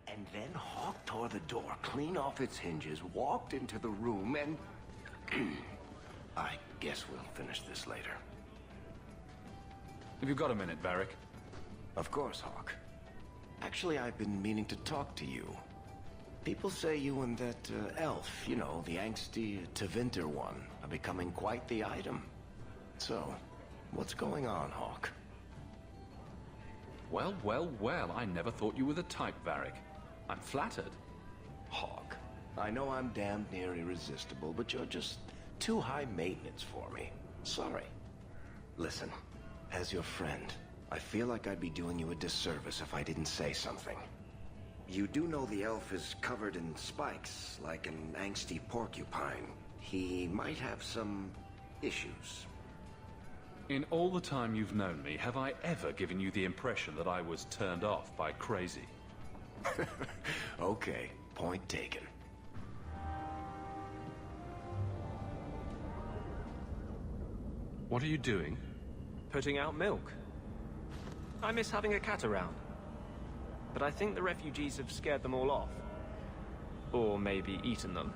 And then Hawk tore the door clean off its hinges, walked into the room, and... I guess we'll finish this later. Have you got a minute, Varric? Of course, Hawk. Actually, I've been meaning to talk to you. People say you and that elf, you know, the angsty Tevinter one, are becoming quite the item. So, what's going on, Hawk? Well, well, well, I never thought you were the type, Varric. I'm flattered. Hawk, I know I'm damned near irresistible, but you're just too high maintenance for me. Sorry. Listen, as your friend, I feel like I'd be doing you a disservice if I didn't say something. You do know the elf is covered in spikes, like an angsty porcupine. He might have some issues. In all the time you've known me, have I ever given you the impression that I was turned off by crazy? Okay, point taken. What are you doing? Putting out milk. I miss having a cat around. But I think the refugees have scared them all off. Or maybe eaten them.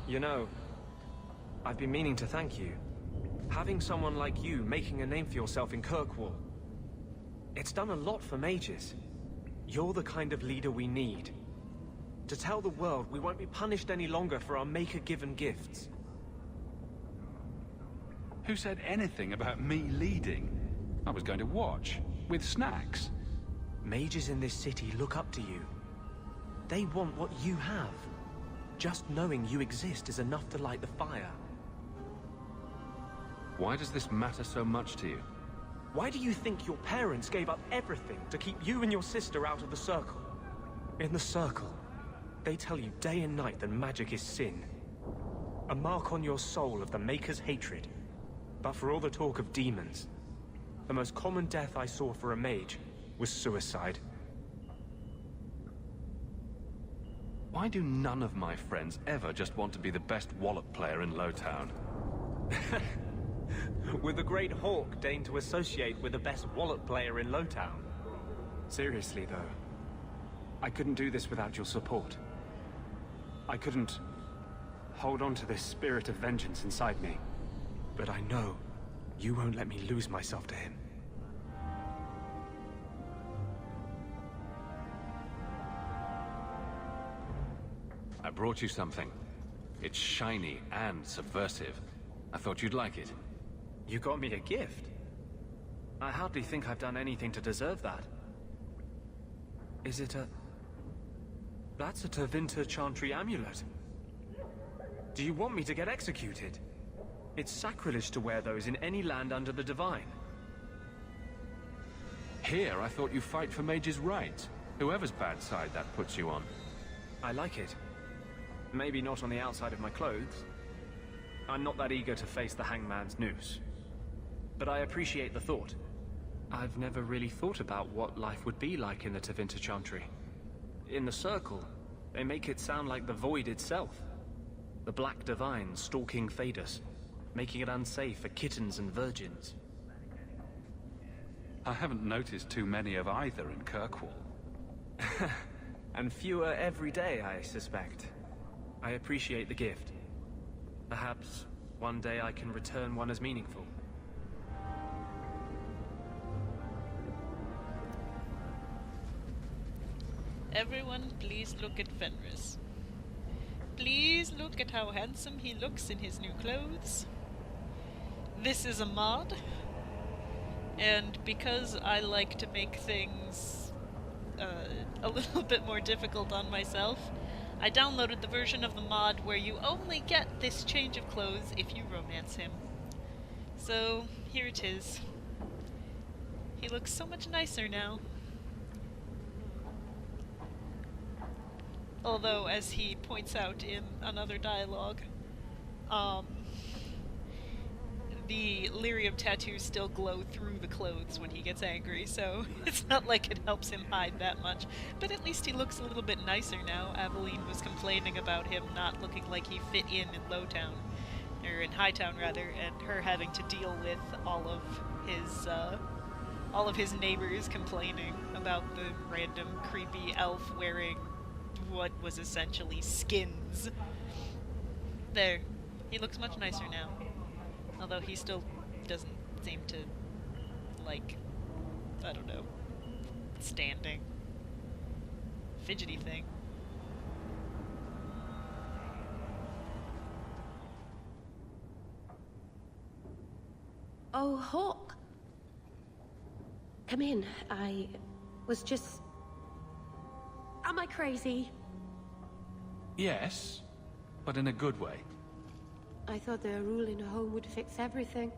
You know, I've been meaning to thank you. Having someone like you making a name for yourself in Kirkwall. It's done a lot for mages. You're the kind of leader we need. To tell the world we won't be punished any longer for our Maker-given gifts. Who said anything about me leading? I was going to watch, with snacks. Mages in this city look up to you. They want what you have. Just knowing you exist is enough to light the fire. Why does this matter so much to you? Why do you think your parents gave up everything to keep you and your sister out of the Circle? In the Circle, they tell you day and night that magic is sin. A mark on your soul of the Maker's hatred. But for all the talk of demons, the most common death I saw for a mage was suicide. Why do none of my friends ever just want to be the best wallet player in Lowtown? With the great Hawk deigned to associate with the best wallet player in Lowtown. Seriously, though, I couldn't do this without your support. I couldn't hold on to this spirit of vengeance inside me. But I know you won't let me lose myself to him. I brought you something. It's shiny and subversive. I thought you'd like it. You got me a gift? I hardly think I've done anything to deserve that. Is it a... That's a Tevinter Chantry amulet. Do you want me to get executed? It's sacrilege to wear those in any land under the Divine. Here, I thought you fight for mages' rights. Whoever's bad side that puts you on. I like it. Maybe not on the outside of my clothes. I'm not that eager to face the hangman's noose. But I appreciate the thought. I've never really thought about what life would be like in the Tevinter Chantry. In the Circle, they make it sound like the Void itself. The Black Divine stalking Thedas, making it unsafe for kittens and virgins. I haven't noticed too many of either in Kirkwall. And fewer every day, I suspect. I appreciate the gift. Perhaps one day I can return one as meaningful. Everyone, please look at Fenris. Please look at how handsome he looks in his new clothes. This is a mod, and because I like to make things a little bit more difficult on myself, I downloaded the version of the mod where you only get this change of clothes if you romance him. So, here it is. He looks so much nicer now. Although, as he points out in another dialogue, the lyrium tattoos still glow through the clothes when he gets angry, so it's not like it helps him hide that much. But at least he looks a little bit nicer now. Aveline was complaining about him not looking like he fit in Lowtown, or in Hightown rather, and her having to deal with all of his neighbors complaining about the random creepy elf wearing what was essentially skins. There. He looks much nicer now. Although he still doesn't seem to, like, I don't know, standing. Fidgety thing. Oh, Hawk. Come in. I was just... Am I crazy? Yes, but in a good way. I thought the rule in a home would fix everything.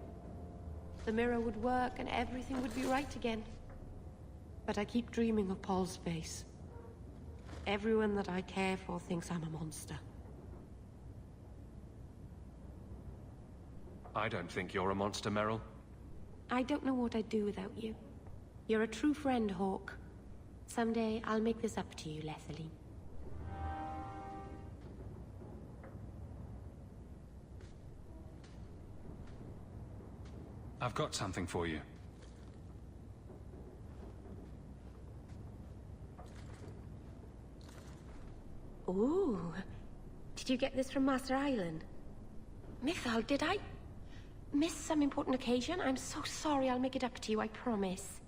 The mirror would work and everything would be right again. But I keep dreaming of Paul's face. Everyone that I care for thinks I'm a monster. I don't think you're a monster, Meryl. I don't know what I'd do without you. You're a true friend, Hawk. Someday I'll make this up to you, Lethaline. I've got something for you. Ooh. Did you get this from Master Island? Mythal, did I miss some important occasion? I'm so sorry. I'll make it up to you, I promise.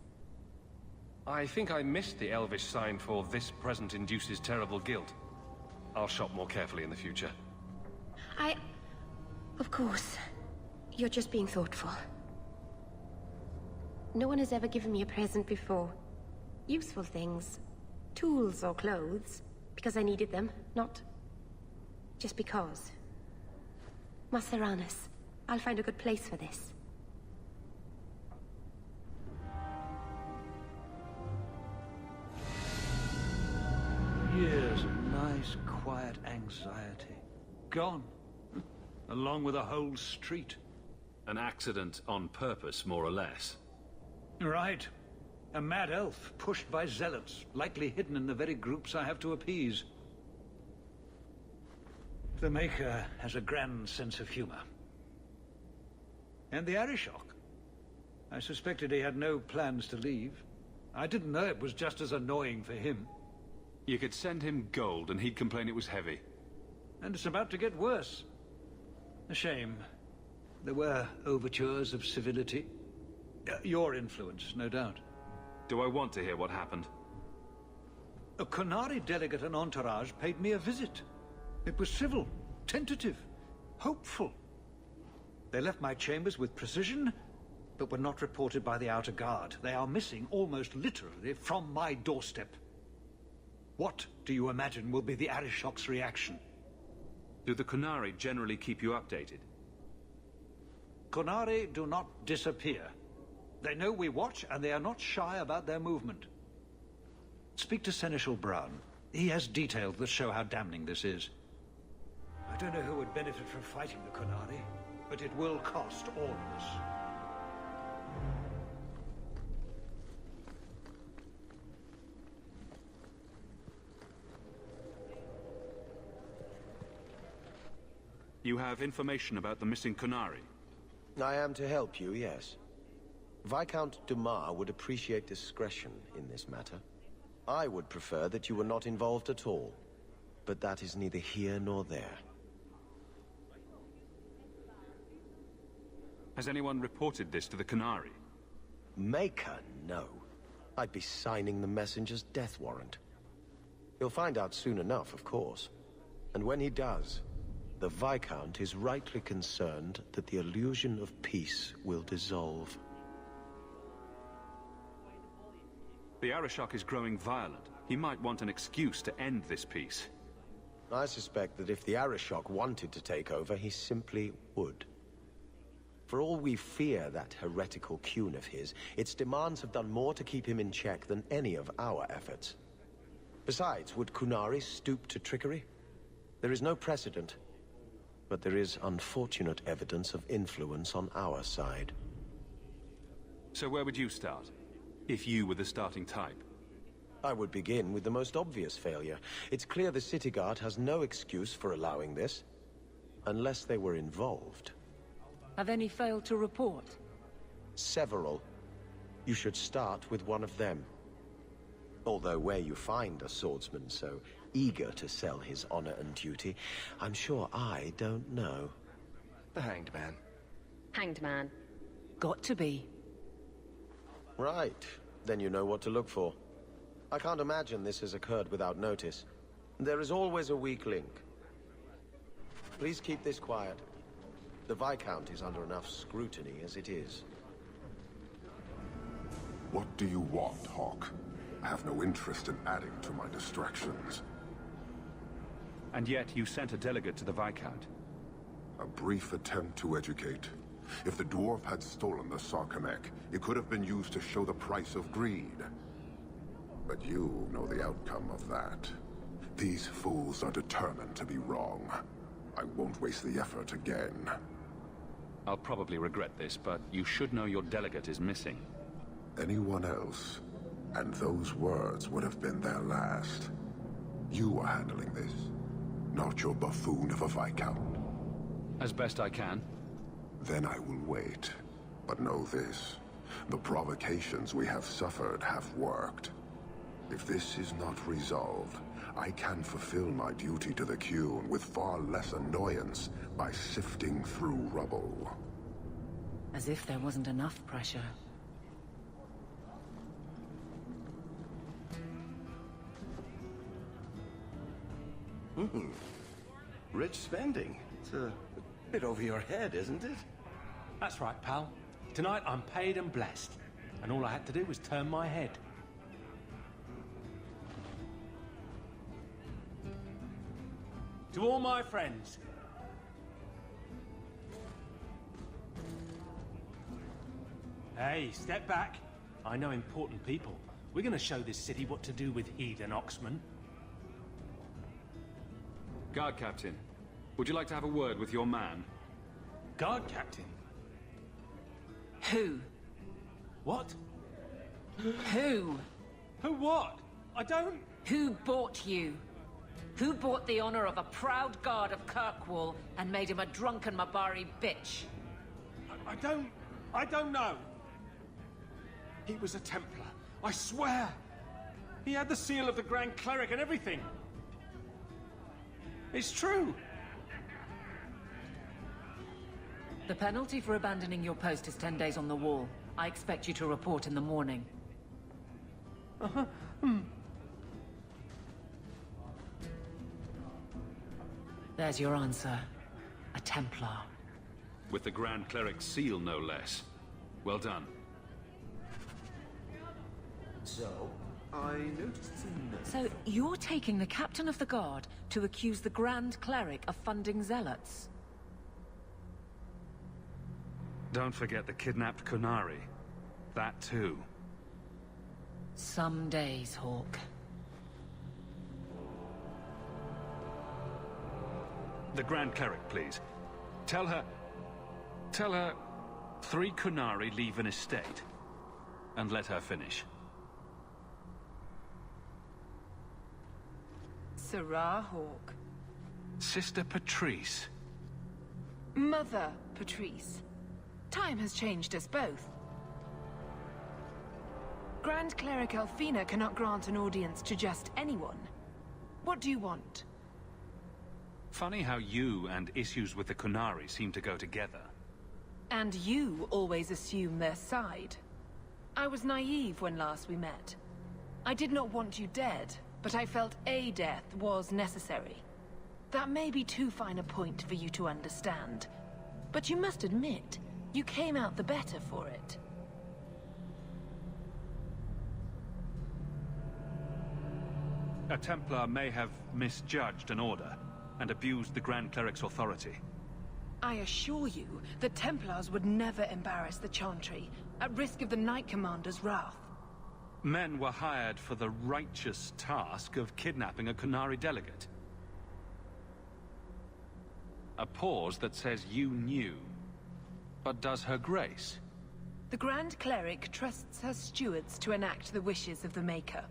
I think I missed the elvish sign for "This present induces terrible guilt." I'll shop more carefully in the future. Of course. You're just being thoughtful. No one has ever given me a present before. Useful things. Tools or clothes. Because I needed them, not just because. Maseranis, I'll find a good place for this. Years of nice, quiet anxiety. Gone. Along with a whole street. An accident on purpose, more or less. Right. A mad elf, pushed by zealots, likely hidden in the very groups I have to appease. The Maker has a grand sense of humor. And the Arishok. I suspected he had no plans to leave. I didn't know it was just as annoying for him. You could send him gold and he'd complain it was heavy. And it's about to get worse. A shame. There were overtures of civility. Your influence, no doubt. Do I want to hear what happened? A Qunari delegate and entourage paid me a visit. It was civil, tentative, hopeful. They left my chambers with precision, but were not reported by the outer guard. They are missing, almost literally, from my doorstep. What do you imagine will be the Arishok's reaction? Do the Qunari generally keep you updated? Qunari do not disappear. They know we watch, and they are not shy about their movement. Speak to Seneschal Brown. He has details that show how damning this is. I don't know who would benefit from fighting the Qunari, but it will cost all of us. You have information about the missing Qunari? I am to help you, yes. Viscount Dumas would appreciate discretion in this matter. I would prefer that you were not involved at all, but that is neither here nor there. Has anyone reported this to the Qunari? Maker, no. I'd be signing the messenger's death warrant. He'll find out soon enough, of course. And when he does, the Viscount is rightly concerned that the illusion of peace will dissolve. The Arishok is growing violent. He might want an excuse to end this peace. I suspect that if the Arishok wanted to take over, he simply would. For all we fear that heretical Qun of his, its demands have done more to keep him in check than any of our efforts. Besides, would Qunari stoop to trickery? There is no precedent, but there is unfortunate evidence of influence on our side. So where would you start? If you were the starting type? I would begin with the most obvious failure. It's clear the City Guard has no excuse for allowing this, unless they were involved. Have any failed to report? Several. You should start with one of them. Although where you find a swordsman so eager to sell his honor and duty, I'm sure I don't know. The Hanged Man. Hanged man. Got to be. Right. Then you know what to look for. I can't imagine this has occurred without notice. There is always a weak link. Please keep this quiet. The Viscount is under enough scrutiny as it is. What do you want, Hawk? I have no interest in adding to my distractions. And yet you sent a delegate to the Viscount. A brief attempt to educate. If the dwarf had stolen the Sarkanek, it could have been used to show the price of greed. But you know the outcome of that. These fools are determined to be wrong. I won't waste the effort again. I'll probably regret this, but you should know your delegate is missing. Anyone else, and those words would have been their last. You are handling this, not your buffoon of a Viscount. As best I can. Then I will wait. But know this, the provocations we have suffered have worked. If this is not resolved, I can fulfill my duty to the Qun with far less annoyance by sifting through rubble. As if there wasn't enough pressure. Rich spending. It's a bit over your head, isn't it? That's right, pal. Tonight I'm paid and blessed. And all I had to do was turn my head. To all my friends. Hey, step back. I know important people. We're gonna show this city what to do with heathen Oxman. Guard Captain, would you like to have a word with your man? Guard captain? Who? What? Who? Who what? I don't... Who bought you? Who bought the honor of a proud guard of Kirkwall and made him a drunken Mabari bitch? I don't know. He was a Templar, I swear. He had the seal of the Grand Cleric and everything. It's true. The penalty for abandoning your post is 10 days on the wall. I expect you to report in the morning. There's your answer. A Templar. With the Grand Cleric's seal, no less. Well done. So, I noticed some... So, you're taking the Captain of the Guard to accuse the Grand Cleric of funding zealots? Don't forget the kidnapped Kunari. That too. Some days, Hawk. The Grand Cleric, please. Tell her 3 Kunari leave an estate. And let her finish. Sarah Hawk. Sister Patrice. Mother Patrice. Time has changed us both. Grand Cleric Elfina cannot grant an audience to just anyone. What do you want? Funny how you and issues with the Kunari seem to go together. And you always assume their side. I was naive when last we met. I did not want you dead, but I felt a death was necessary. That may be too fine a point for you to understand. But you must admit, you came out the better for it. A Templar may have misjudged an order and abused the Grand Cleric's authority. I assure you, the Templars would never embarrass the Chantry, at risk of the Knight Commander's wrath. Men were hired for the righteous task of kidnapping a Kunari delegate. A pause that says you knew. But does her grace? The Grand Cleric trusts her stewards to enact the wishes of the Maker.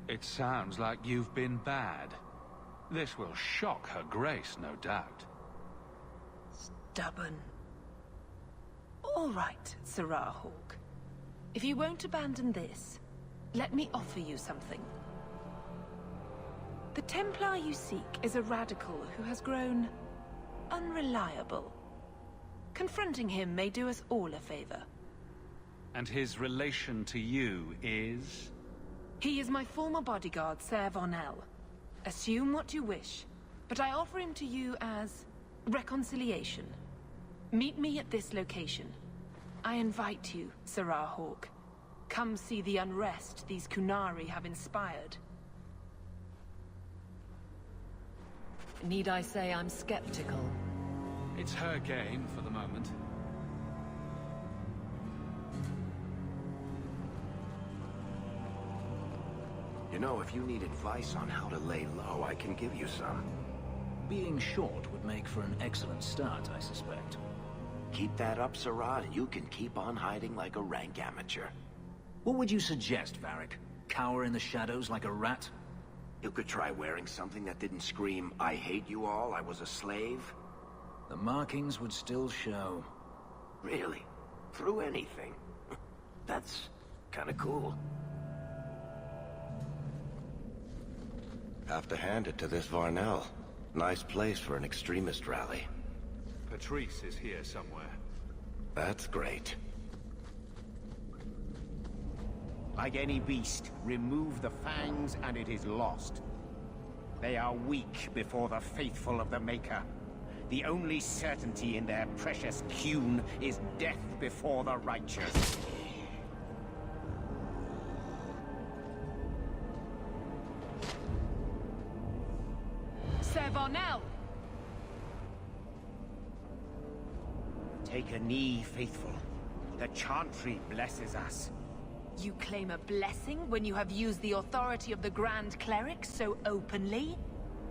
It sounds like you've been bad. This will shock her grace, no doubt. Stubborn. All right, Sarah Hawk. If you won't abandon this, Let me offer you something. The Templar you seek is a radical who has grown unreliable. Confronting him may do us all a favor. And his relation to you is? He is my former bodyguard, Ser Vonel. Assume what you wish, but I offer him to you as reconciliation. Meet me at this location. I invite you, Sarah Hawke. Come see the unrest these Kunari have inspired. Need I say I'm skeptical? It's her game for the moment. You know, if you need advice on how to lay low, I can give you some. Being short would make for an excellent start, I suspect. Keep that up, Sarah, and you can keep on hiding like a rank amateur. What would you suggest, Varric? Cower in the shadows like a rat? You could try wearing something that didn't scream, "I hate you all, I was a slave." The markings would still show. Really? Through anything? That's kinda cool. Have to hand it to this Varnell. Nice place for an extremist rally. Patrice is here somewhere. That's great. Like any beast, remove the fangs and it is lost. They are weak before the faithful of the Maker. The only certainty in their precious Qun is death before the righteous. Ser Vonel! Take a knee, faithful. The Chantry blesses us. You claim a blessing when you have used the authority of the Grand Cleric so openly?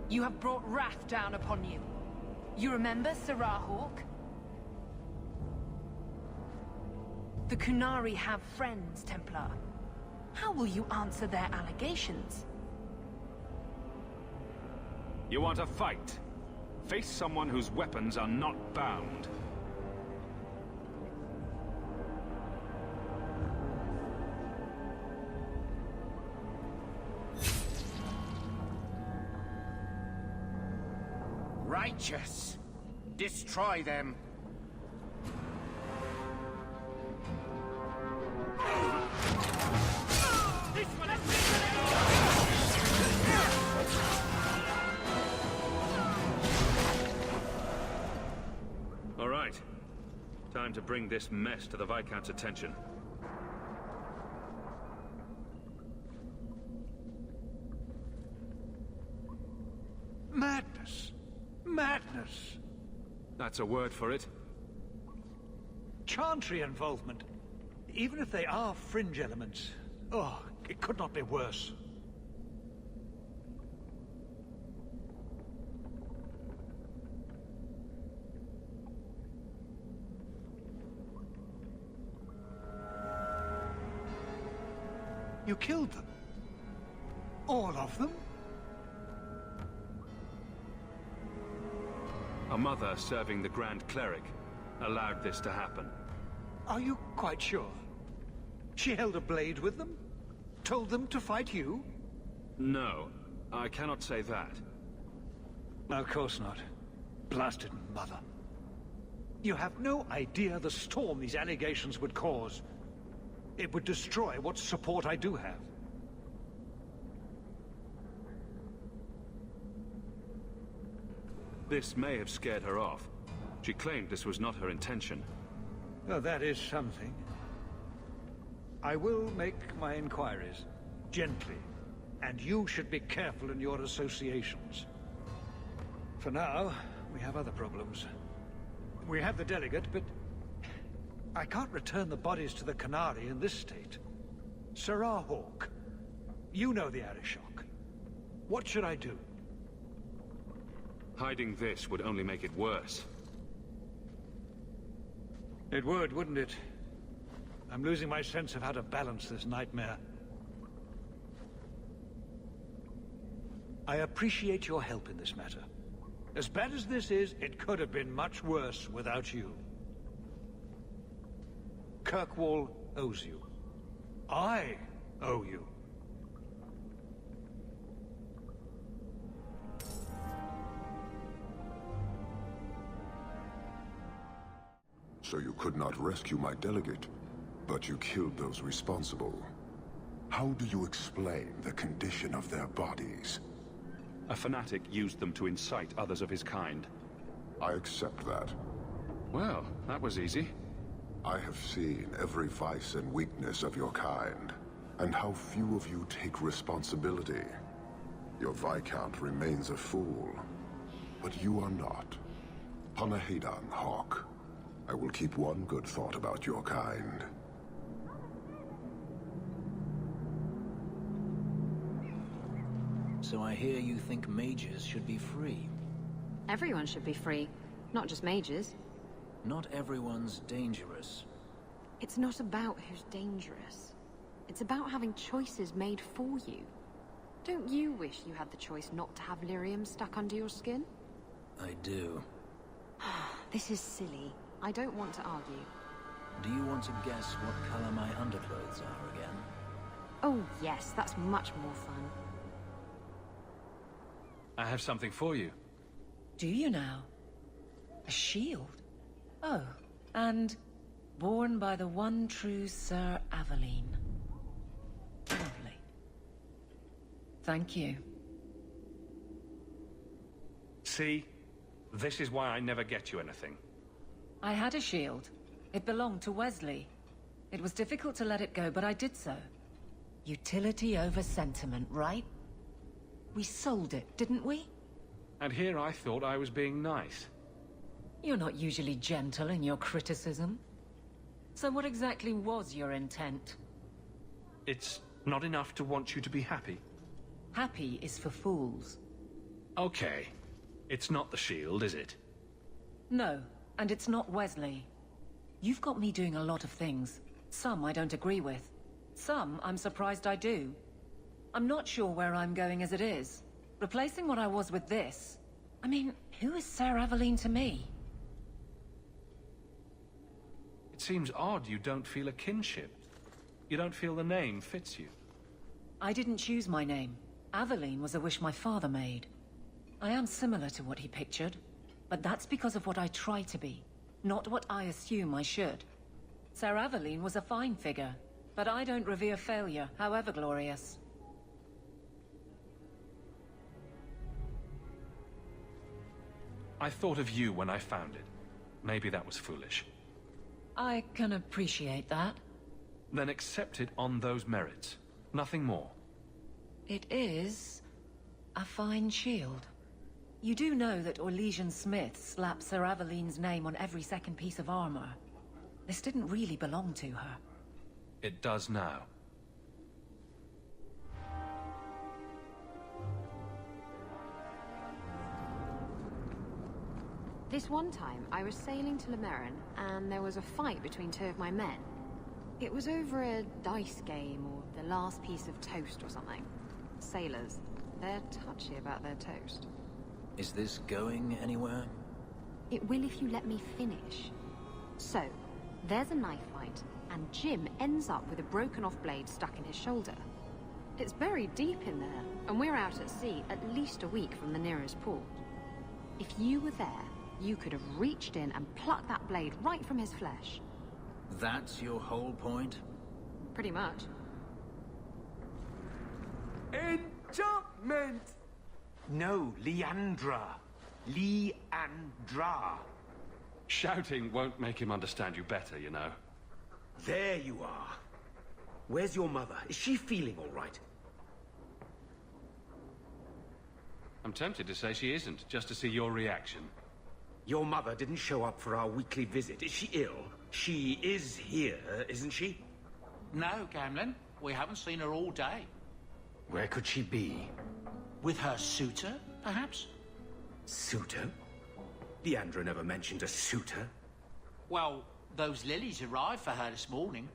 You have brought wrath down upon you. You remember Sarah Hawke? The Kunari have friends, Templar. How will you answer their allegations? You want a fight? Face someone whose weapons are not bound. Righteous! Destroy them! This one All right. Time to bring this mess to the Viscount's attention. Madness! Madness! That's a word for it. Chantry involvement. Even if they are fringe elements. Oh, it could not be worse. You killed them? All of them? A mother serving the Grand Cleric allowed this to happen. Are you quite sure? She held a blade with them? Told them to fight you? No, I cannot say that. Of course not. Blasted mother. You have no idea the storm these allegations would cause. It would destroy what support I do have. This may have scared her off. She claimed this was not her intention. Oh, that is something. I will make my inquiries. Gently. And you should be careful in your associations. For now, we have other problems. We have the delegate, but I can't return the bodies to the Kunari in this state. Sarah Hawke, you know the Arishok. What should I do? Hiding this would only make it worse. It would, wouldn't it? I'm losing my sense of how to balance this nightmare. I appreciate your help in this matter. As bad as this is, it could have been much worse without you. Kirkwall owes you. I owe you. so you could not rescue my delegate, but you killed those responsible. How do you explain the condition of their bodies? A fanatic used them to incite others of his kind. I accept that. Well, that was easy. I have seen every vice and weakness of your kind, and how few of you take responsibility. Your Viscount remains a fool, but you are not. Panahedan, Hawk. I will keep one good thought about your kind. So I hear you think mages should be free. Everyone should be free, not just mages. Not everyone's dangerous. It's not about who's dangerous. It's about having choices made for you. Don't you wish you had the choice not to have lyrium stuck under your skin? I do. This is silly. I don't want to argue. Do you want to guess what color my underclothes are again? Oh yes, that's much more fun. I have something for you. Do you now? A shield? Oh, and born by the one true Sir Aveline. Lovely. Thank you. See? This is why I never get you anything. I had a shield. It belonged to Wesley. It was difficult to let it go, but I did so. Utility over sentiment, right? We sold it, didn't we? And here I thought I was being nice. You're not usually gentle in your criticism. So what exactly was your intent? It's not enough to want you to be happy. Happy is for fools. Okay. It's not the shield, is it? No, and it's not Wesley. You've got me doing a lot of things. Some I don't agree with. Some I'm surprised I do. I'm not sure where I'm going as it is. Replacing what I was with this... I mean, who is Sir Aveline to me? It seems odd you don't feel a kinship. You don't feel the name fits you. I didn't choose my name. Aveline was a wish my father made. I am similar to what he pictured, but that's because of what I try to be, not what I assume I should. Sir Aveline was a fine figure, but I don't revere failure, however glorious. I thought of you when I found it. Maybe that was foolish. I can appreciate that. Then accept it on those merits. Nothing more. It is a fine shield. You do know that Orlesian Smith slapped Sir Aveline's name on every second piece of armor. This didn't really belong to her. It does now. This one time, I was sailing to Lemerin, and there was a fight between two of my men. It was over a dice game, or the last piece of toast or something. Sailors, they're touchy about their toast. Is this going anywhere? It will if you let me finish. So, there's a knife fight, and Jim ends up with a broken-off blade stuck in his shoulder. It's buried deep in there, and we're out at sea at least a week from the nearest port. If you were there, you could have reached in and plucked that blade right from his flesh. That's your whole point? Pretty much. Enchantment! No, Leandra. Leandra. Shouting won't make him understand you better, you know. There you are. Where's your mother? Is she feeling all right? I'm tempted to say she isn't, just to see your reaction. Your mother didn't show up for our weekly visit. Is she ill? She is here, isn't she? No, Gamlin. We haven't seen her all day. Where could she be? With her suitor, perhaps? Suitor? Leandra never mentioned a suitor. Well, those lilies arrived for her this morning.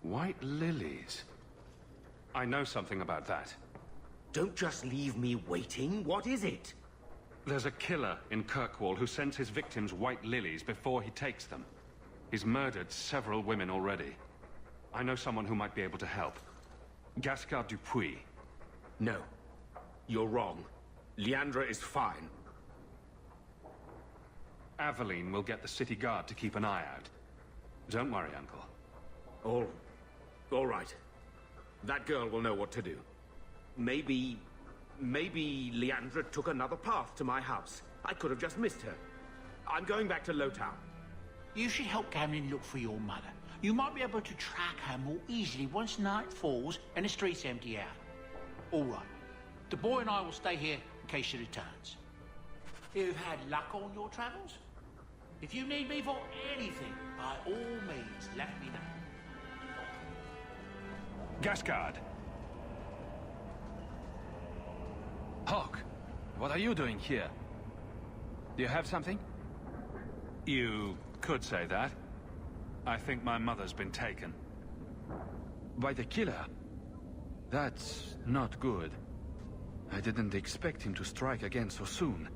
White lilies? I know something about that. Don't just leave me waiting. What is it? There's a killer in Kirkwall who sends his victims white lilies before he takes them. He's murdered several women already. I know someone who might be able to help. Gascar Dupuis. No. You're wrong. Leandra is fine. Aveline will get the city guard to keep an eye out. Don't worry, Uncle. All right. That girl will know what to do. Maybe Leandra took another path to my house. I could have just missed her. I'm going back to Lowtown. You should help Gamlin look for your mother. You might be able to track her more easily once night falls and the streets empty out. All right. The boy and I will stay here in case she returns. You've had luck on your travels? If you need me for anything, by all means, let me know. Gascard! Hawk, what are you doing here? Do you have something? You could say that. I think my mother's been taken. By the killer? That's not good. I didn't expect him to strike again so soon.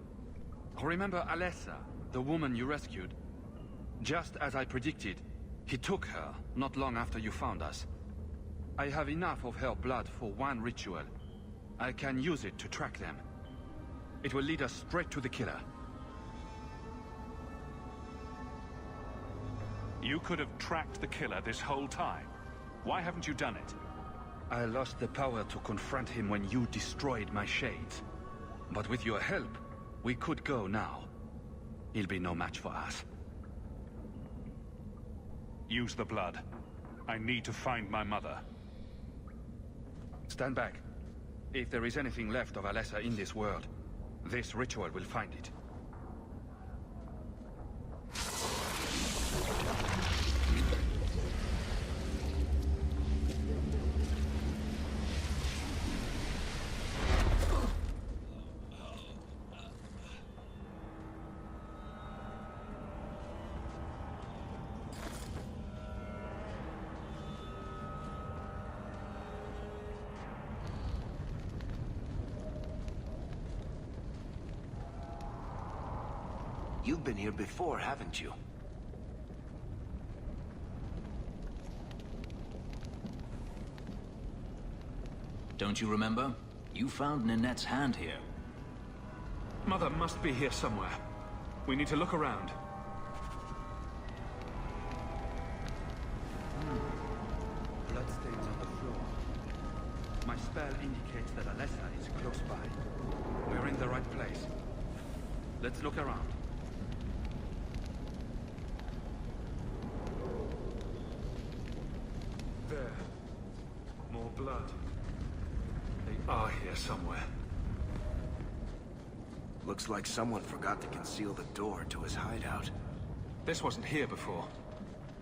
Remember Alessa, the woman you rescued? Just as I predicted, he took her not long after you found us. I have enough of her blood for one ritual. I can use it to track them. It will lead us straight to the killer. You could have tracked the killer this whole time. Why haven't you done it? I lost the power to confront him when you destroyed my shades. But with your help, we could go now. He'll be no match for us. Use the blood. I need to find my mother. Stand back. If there is anything left of Alessa in this world, this ritual will find it. You've been here before, haven't you? Don't you remember? You found Ninette's hand here. Mother must be here somewhere. We need to look around. Bloodstains on the floor. My spell indicates that Alessa is close by. We're in the right place. Let's look around. There. More blood. They are here somewhere. Looks like someone forgot to conceal the door to his hideout. This wasn't here before.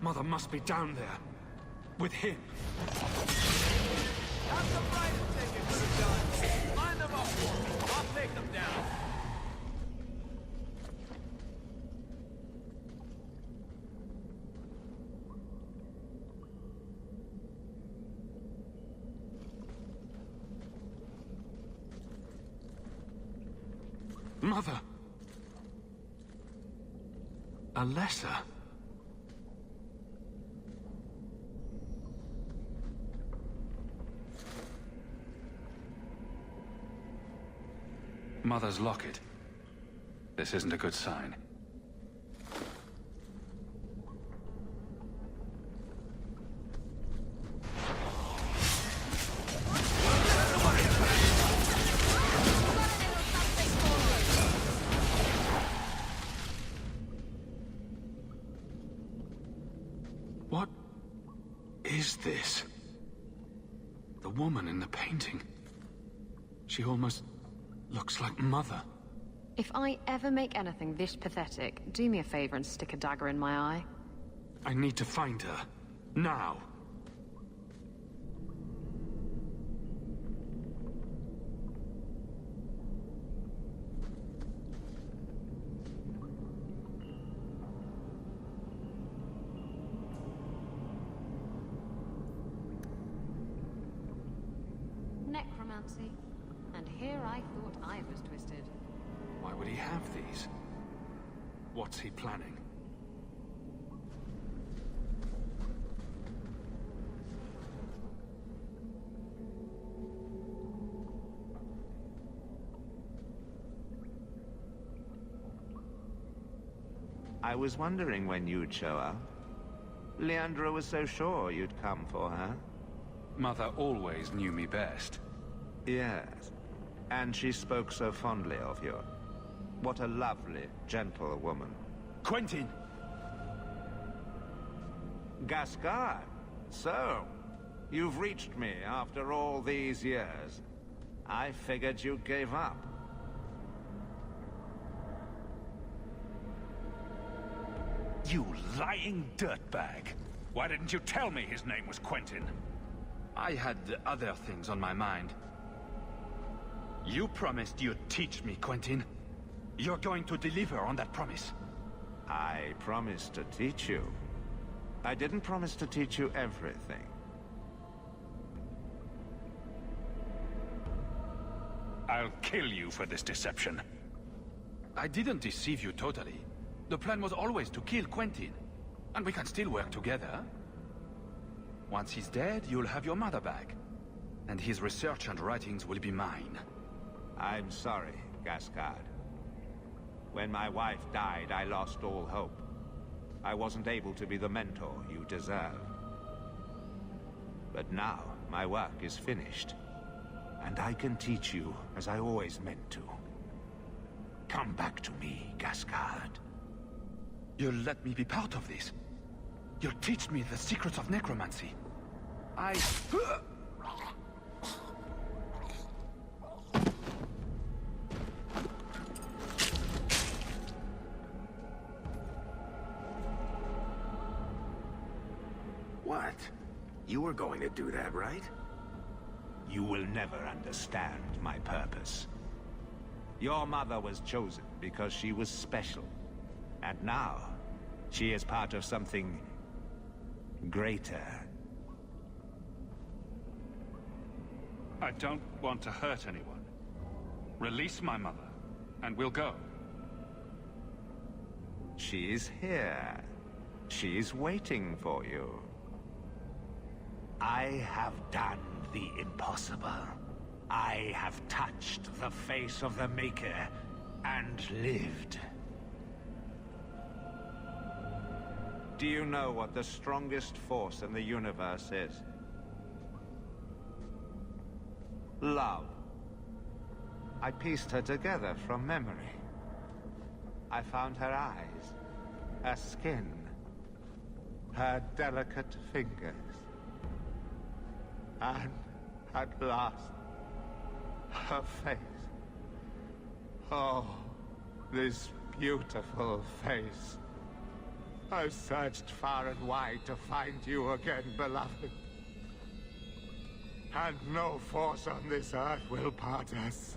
Mother must be down there. With him. That's the brightest thing you could have done. Line them up for me. I'll take them down. Mother! Alessa? Mother's locket. This isn't a good sign. What is this? The woman in the painting. She almost looks like Mother. If I ever make anything this pathetic, do me a favor and stick a dagger in my eye. I need to find her. Now. Necromancy. And here I thought I was twisted. Why would he have these? What's he planning? I was wondering when you'd show up. Leandra was so sure you'd come for her. Mother always knew me best. Yes, and she spoke so fondly of you. What a lovely, gentle woman. Quentin! Gascard, so, you've reached me after all these years. I figured you gave up. You lying dirtbag! Why didn't you tell me his name was Quentin? I had other things on my mind. You promised you'd teach me, Quentin. You're going to deliver on that promise. I promised to teach you. I didn't promise to teach you everything. I'll kill you for this deception. I didn't deceive you totally. The plan was always to kill Quentin. And we can still work together. Once he's dead, you'll have your mother back. And his research and writings will be mine. I'm sorry, Gascard. When my wife died, I lost all hope. I wasn't able to be the mentor you deserve. But now, my work is finished. And I can teach you as I always meant to. Come back to me, Gascard. You'll let me be part of this. You'll teach me the secrets of necromancy. What? You were going to do that, right? You will never understand my purpose. Your mother was chosen because she was special. And now, she is part of something greater. I don't want to hurt anyone. Release my mother, and we'll go. She's here. She's waiting for you. I have done the impossible. I have touched the face of the Maker and lived. Do you know what the strongest force in the universe is? Love. I pieced her together from memory. I found her eyes, her skin, her delicate fingers. And at last, her face. Oh, this beautiful face. I've searched far and wide to find you again, beloved. And no force on this earth will part us.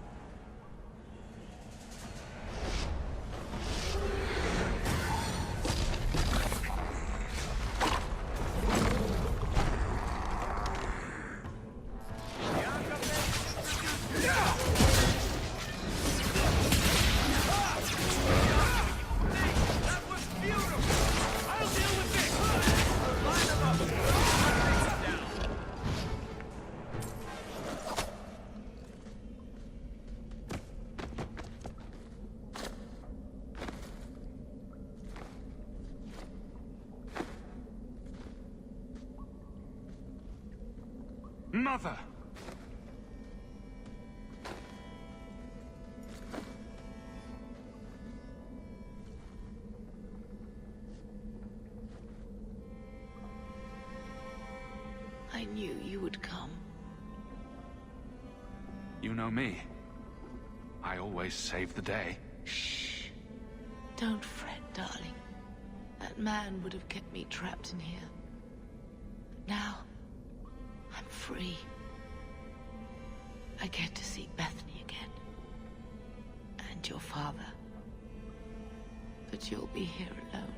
Mother! I knew you would come. You know me. I always save the day. Shh. Don't fret, darling. That man would have kept me trapped in here. Now, I'm free. I get to see Bethany again. And your father. But you'll be here alone.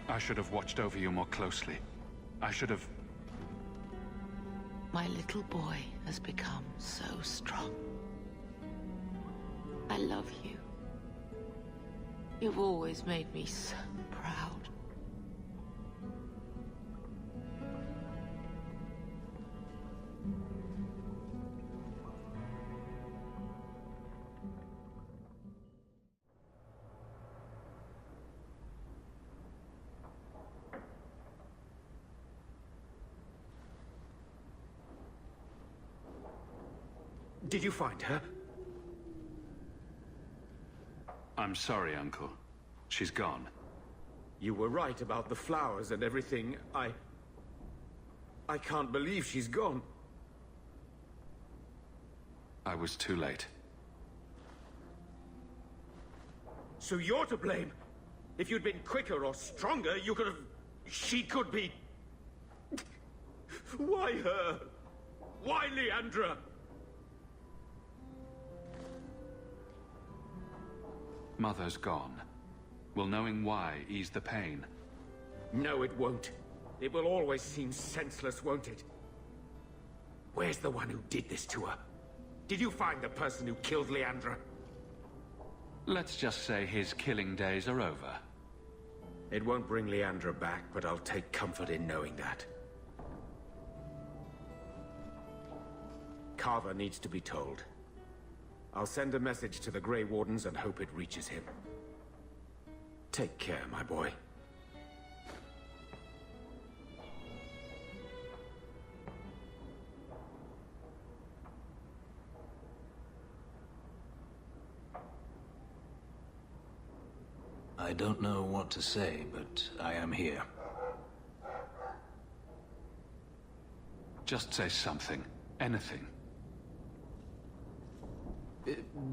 I should have watched over you more closely. I should have... My little boy has become so strong. I love you. You've always made me so proud. Did you find her? I'm sorry, Uncle. She's gone. You were right about the flowers and everything. I can't believe she's gone. I was too late. So you're to blame? If you'd been quicker or stronger, you could have... She could be... Why her? Why Leandra? Mother's gone. Will knowing why ease the pain? No, it won't. It will always seem senseless, won't it? Where's the one who did this to her? Did you find the person who killed Leandra? Let's just say his killing days are over. It won't bring Leandra back, but I'll take comfort in knowing that. Carver needs to be told. I'll send a message to the Grey Wardens and hope it reaches him. Take care, my boy. I don't know what to say, but I am here. Just say something. Anything.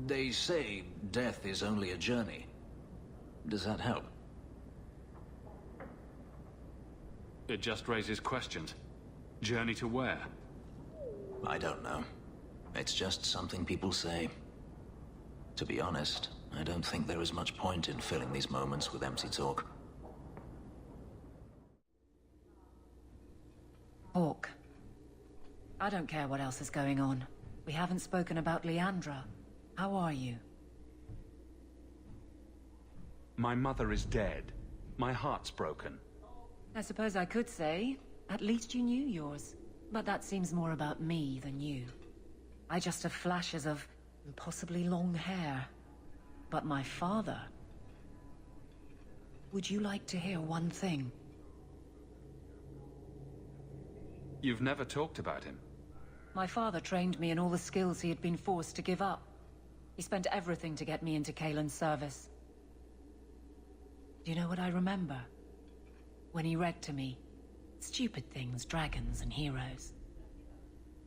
They say death is only a journey. Does that help? It just raises questions. Journey to where? I don't know. It's just something people say. To be honest, I don't think there is much point in filling these moments with empty talk. Hawk. I don't care what else is going on. We haven't spoken about Leandra. How are you? My mother is dead. My heart's broken. I suppose I could say, at least you knew yours. But that seems more about me than you. I just have flashes of impossibly long hair. But my father... Would you like to hear one thing? You've never talked about him. My father trained me in all the skills he had been forced to give up. He spent everything to get me into Kaelin's service. Do you know what I remember? When he read to me, stupid things, dragons and heroes.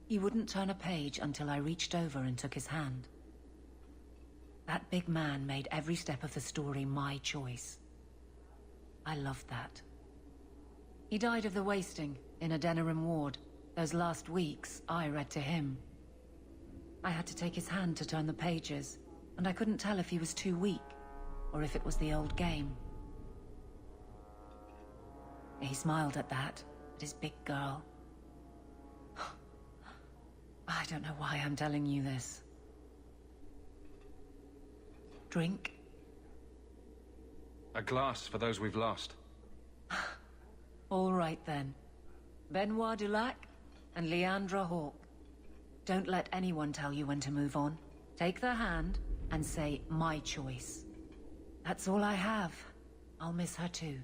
He wouldn't turn a page until I reached over and took his hand. That big man made every step of the story my choice. I loved that. He died of the wasting in a Denerim ward. Those last weeks, I read to him. I had to take his hand to turn the pages, and I couldn't tell if he was too weak, or if it was the old game. He smiled at that, at his big girl. I don't know why I'm telling you this. Drink? A glass for those we've lost. All right then. Benoit Dulac and Leandra Hawk. Don't let anyone tell you when to move on. Take their hand and say, my choice. That's all I have. I'll miss her too.